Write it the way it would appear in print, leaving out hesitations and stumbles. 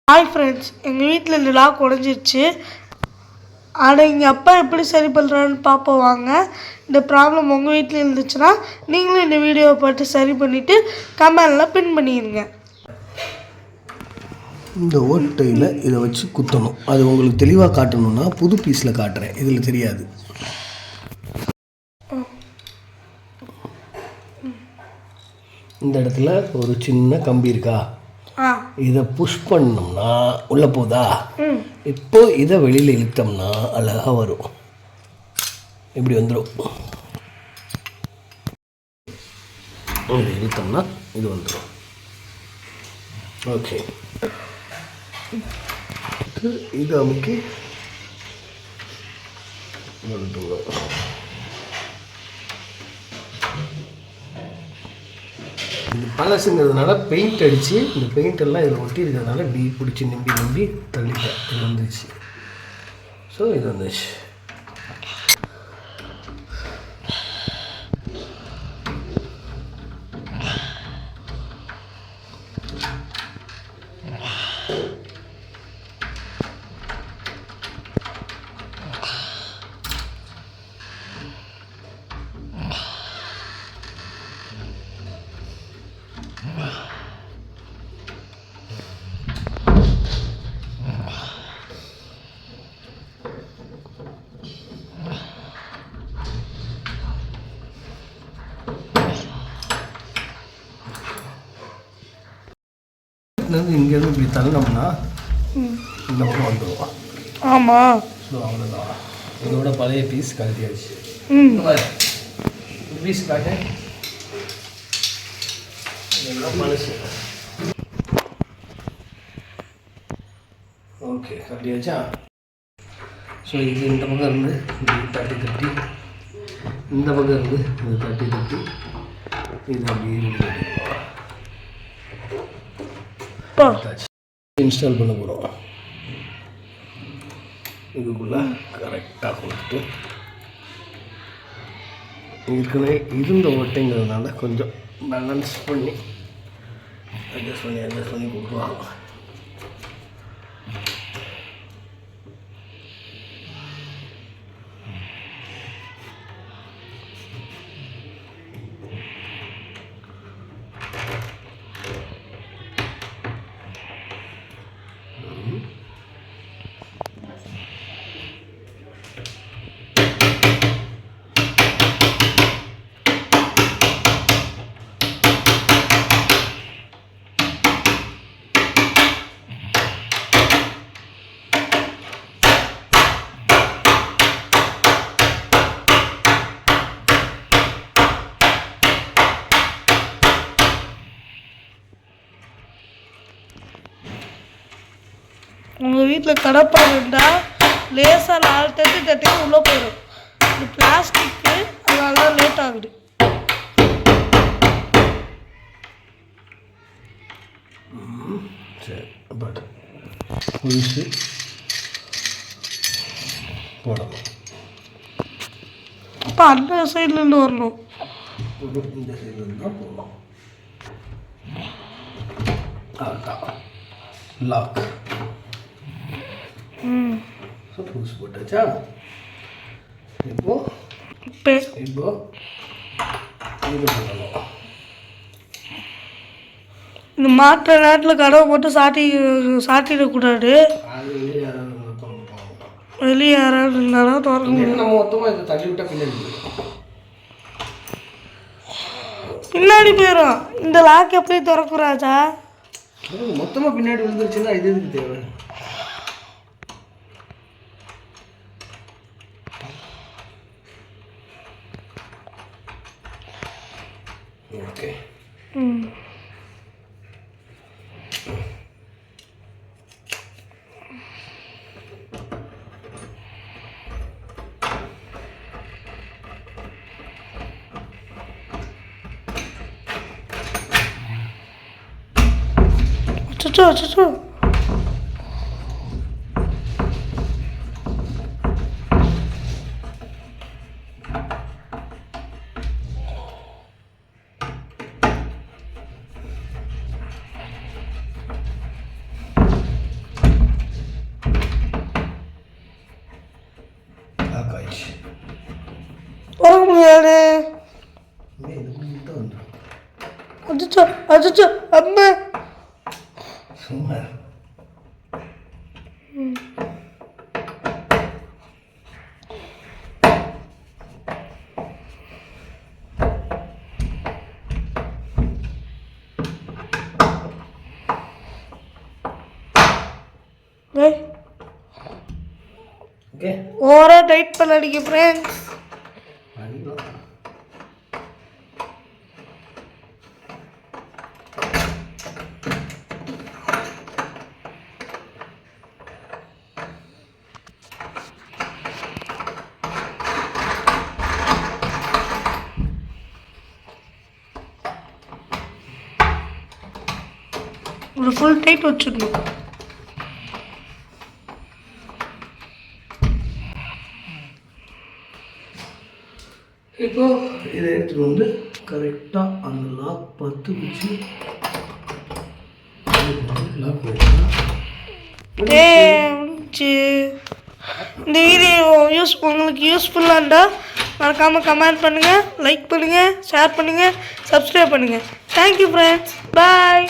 Hi friends, எங்கள் வீட்டில் இந்த லாக் உடஞ்சிருச்சு. ஆனால் எங்கள் அப்பா எப்படி சரி பண்ணுறான்னு பார்ப்போம் வாங்க. இந்த ப்ராப்ளம் உங்கள் வீட்டில் இருந்துச்சுன்னா நீங்களும் இந்த வீடியோவை பார்த்து சரி பண்ணிவிட்டு கமெண்டில் பின் பண்ணிடுங்க. இந்த ஓட்டையில் இதை வச்சு குத்தணும். அது உங்களுக்கு தெளிவாக காட்டணும்னா புது பீஸில் காட்டுறேன், இதில் தெரியாது. இந்த இடத்துல ஒரு சின்ன கம்பி இருக்கா, இதை புஷ் பண்ணோம்னா உள்ளே போதா. இப்போ இதை வெளியில் இழுத்தோம்னா அழகாக வரும். இப்படி வந்துடும். இதை இழுத்தோம்னா இது வந்துடும். ஓகே, இது அமுக்கி இது பழசுங்கிறதுனால பெயிண்ட் அடித்து இந்த பெயிண்டெல்லாம் இதில் ஒட்டி இருக்கிறதுனால இப்படி பிடிச்சி நம்பி தள்ளிட்டேன். இது வந்துச்சு. ஸோ இது வந்துச்சு. இங்கேருந்து இப்படி தள்ளோம்னா இந்த பக்கம் வந்துடுவோம். ஆமாம். ஸோ அவ்வளோதான். இதோட பழைய பீஸ் கழட்டியாச்சு. பீஸ் காட்டு. இதெல்லாம் பழசு. ஓகே, கழட்டியாச்சா. ஸோ இது இந்த பக்கம் இருந்து இப்படி தட்டி இந்த பக்கம் இருந்து இது தட்டி இது அப்படியே இன்ஸ்டால் பண்ண போகிறோம். இதுக்குள்ளே கரெக்டாக கொடுத்துட்டு ஏற்கனவே இருந்த ஓட்டைங்கிறதுனால கொஞ்சம் பேலன்ஸ் பண்ணி அட்ஜஸ்ட் பண்ணி கொடுக்குவாங்க. உங்கள் வீட்டில் கடப்பாறை இருந்தால் லேசாக 4 தட்டி உள்ளே போயிடும். இது பிளாஸ்டிக்கு, அதனால தான் லேட் ஆகுது. சரி, பட் புதுசு போடணும். அப்போ அந்த சைட்லேருந்து வரணும். இந்த சைட்லேருந்து தான் போடணும். அதுதான் லாக். புதுசு போட்டாச்சா. இப்போ இது பண்ணணும். இந்த மாற்ற நேரத்தில் கடவை போட்டு சாட்டிடக்கூடாது. வெளியே யாராவது இருந்தாலும் திறக்க முடியும். நம்ம மொத்தமாக இதை தள்ளி விட்டால் பின்னாடி போயிடும். இந்த லாக் எப்படி திறக்குறாச்சா? மொத்தமாக பின்னாடி விழுந்துருச்சுன்னா இது எதுக்கு தேவை? ஓகே. அச்சோ. முடியாது. இது வந்துடும். அச்சோ அச்சோ அம்மா. சும்மா ஓகே ஓவரா டைட் பண்ணாதீங்க ஃப்ரெண்ட்ஸ். ஒரு ஃபுல் டைட் வச்சிடணும். இப்போ இதை எடுத்துகிட்டு வந்து கரெக்டாக அந்த லாக் பத்து வச்சு லாக் முடிச்சு. இந்த வீடியோ உங்களுக்கு யூஸ்ஃபுல்லாக இருந்தால் மறக்காமல் கமெண்ட் பண்ணுங்கள், லைக் பண்ணுங்கள், ஷேர் பண்ணுங்கள், சப்ஸ்கிரைப் பண்ணுங்கள். தேங்க்யூ ஃப்ரெண்ட்ஸ், பாய்.